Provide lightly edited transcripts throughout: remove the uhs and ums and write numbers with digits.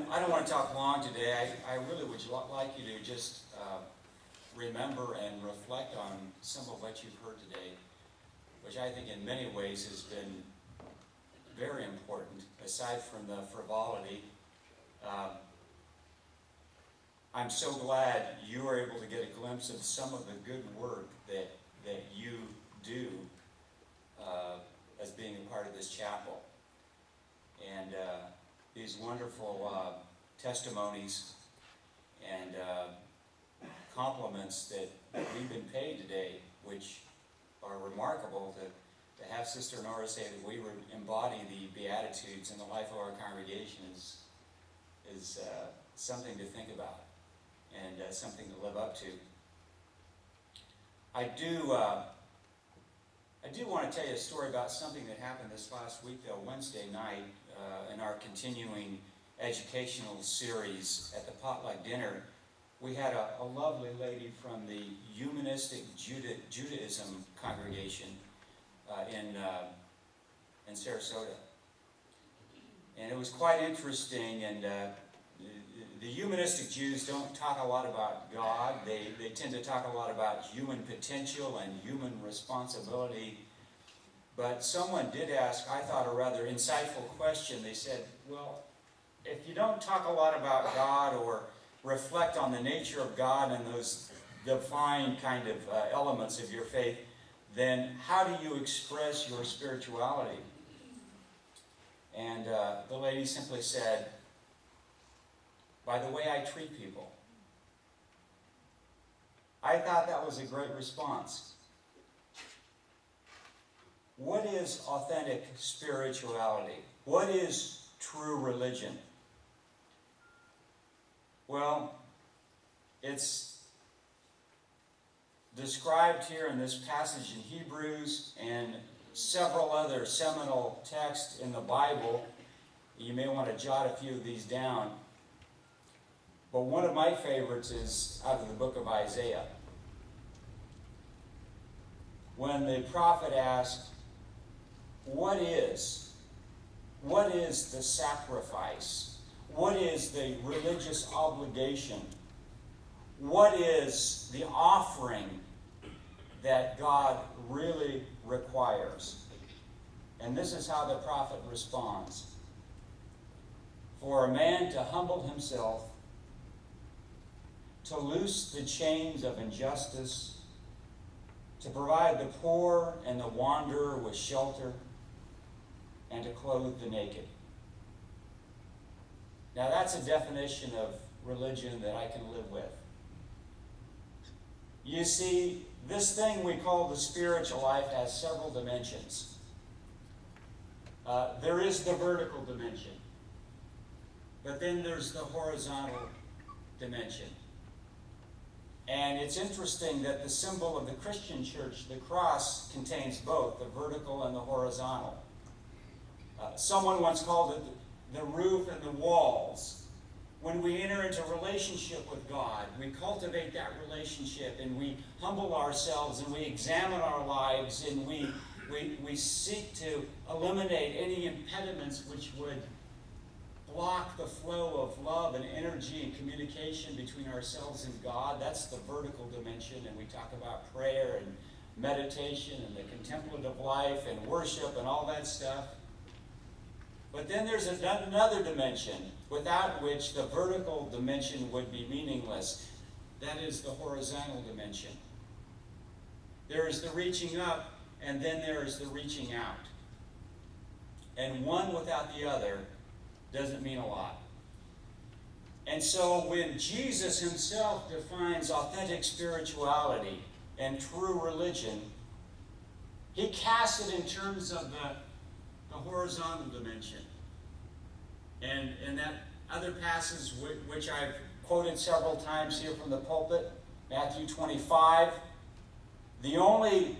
I don't want to talk long today. I really would like you to just remember and reflect on some of what you've heard today, which I think in many ways has been very important, aside from the frivolity. I'm so glad you were able to get a glimpse of some of the good work that you do as being a part of this chapel. And these wonderful testimonies and compliments that we've been paid today, which are remarkable to have Sister Nora say that we embody the Beatitudes in the life of our congregation is something to think about and something to live up to. I do want to tell you a story about something that happened this last week, though, Wednesday night, in our continuing educational series at the potluck dinner. We had a lovely lady from the Humanistic Judaism congregation in Sarasota. And it was quite interesting, and the humanistic Jews don't talk a lot about God. They tend to talk a lot about human potential and human responsibility. But someone did ask, I thought, a rather insightful question. They said, well, if you don't talk a lot about God or reflect on the nature of God and those divine kind of elements of your faith, then how do you express your spirituality? And the lady simply said, by the way I treat people. I thought that was a great response. What is authentic spirituality? What is true religion? Well, it's described here in this passage in Hebrews and several other seminal texts in the Bible. You may want to jot a few of these down. But one of my favorites is out of the book of Isaiah. When the prophet asked, what is the sacrifice? What is the religious obligation? What is the offering that God really requires? And this is how the prophet responds. For a man to humble himself, to loose the chains of injustice, to provide the poor and the wanderer with shelter, and to clothe the naked. Now that's a definition of religion that I can live with. You see, this thing we call the spiritual life has several dimensions. There is the vertical dimension, but then there's the horizontal dimension. And it's interesting that the symbol of the Christian church, the cross, contains both the vertical and the horizontal. Someone once called it the roof and the walls. When we enter into relationship with God, we cultivate that relationship and we humble ourselves and we examine our lives and we seek to eliminate any impediments which would block the flow of love and energy and communication between ourselves and God. That's the vertical dimension, and we talk about prayer and meditation and the contemplative life and worship and all that stuff. But then there's another dimension without which the vertical dimension would be meaningless. That is the horizontal dimension. There is the reaching up, and then there is the reaching out. And one without the other doesn't mean a lot. And so when Jesus himself defines authentic spirituality and true religion, he casts it in terms of the horizontal dimension. And in that other passage, which I've quoted several times here from the pulpit, Matthew 25, the only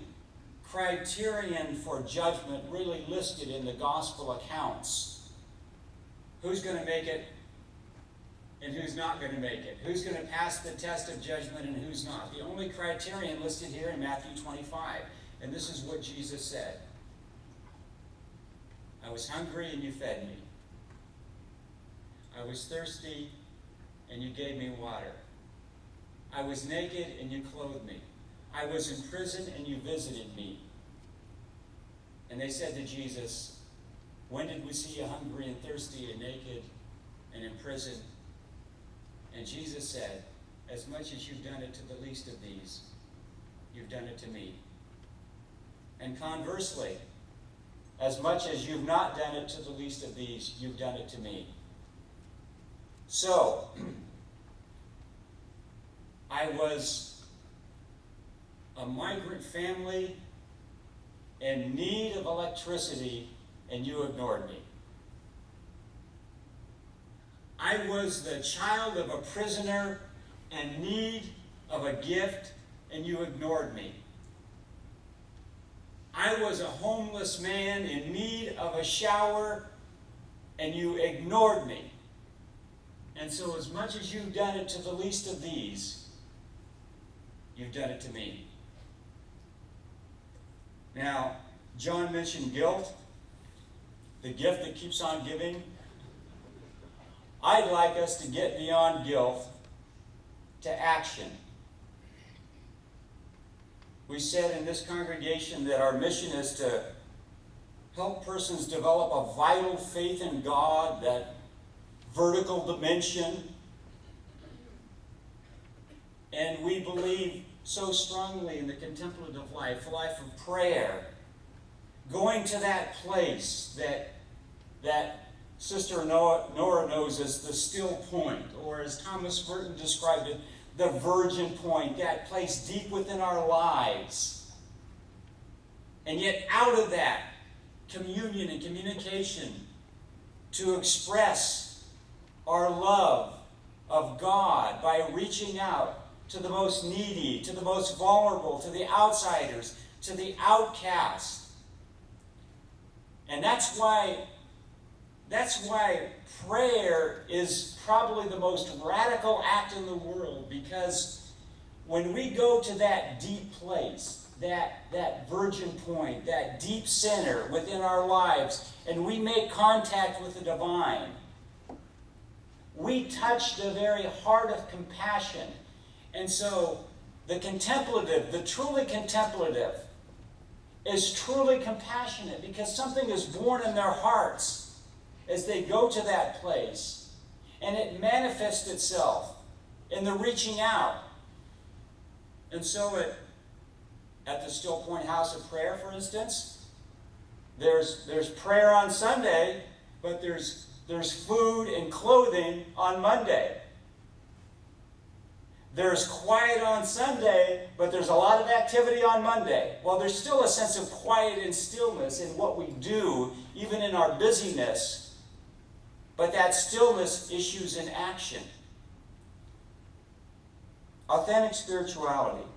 criterion for judgment really listed in the gospel accounts: who's going to make it and who's not going to make it, who's going to pass the test of judgment and who's not. The only criterion listed here in Matthew 25. And this is what Jesus said: I was hungry and you fed me. I was thirsty, and you gave me water. I was naked, and you clothed me. I was in prison, and you visited me. And they said to Jesus, when did we see you hungry and thirsty and naked and in prison? And Jesus said, as much as you've done it to the least of these, you've done it to me. And conversely, as much as you've not done it to the least of these, you've done it to me. So, I was a migrant family in need of electricity, and you ignored me. I was the child of a prisoner in need of a gift, and you ignored me. I was a homeless man in need of a shower, and you ignored me. And so as much as you've done it to the least of these, you've done it to me. Now, John mentioned guilt, the gift that keeps on giving. I'd like us to get beyond guilt to action. We said in this congregation that our mission is to help persons develop a vital faith in God, that vertical dimension. And we believe so strongly in the contemplative life, a life of prayer, going to that place that Sister Nora knows as the still point, or as Thomas Burton described it, the virgin point, that place deep within our lives. And yet out of that, communion and communication to express our love of God by reaching out to the most needy, to the most vulnerable, to the outsiders, to the outcast. And that's why prayer is probably the most radical act in the world, because when we go to that deep place, that virgin point, that deep center within our lives, and we make contact with the divine, we touch the very heart of compassion. And so the contemplative, the truly contemplative, is truly compassionate because something is born in their hearts as they go to that place. And it manifests itself in the reaching out. And so at the Still Point House of Prayer, for instance, there's prayer on Sunday, but there's food and clothing on Monday. There's quiet on Sunday, but there's a lot of activity on Monday. Well, there's still a sense of quiet and stillness in what we do, even in our busyness. But that stillness issues in action. Authentic spirituality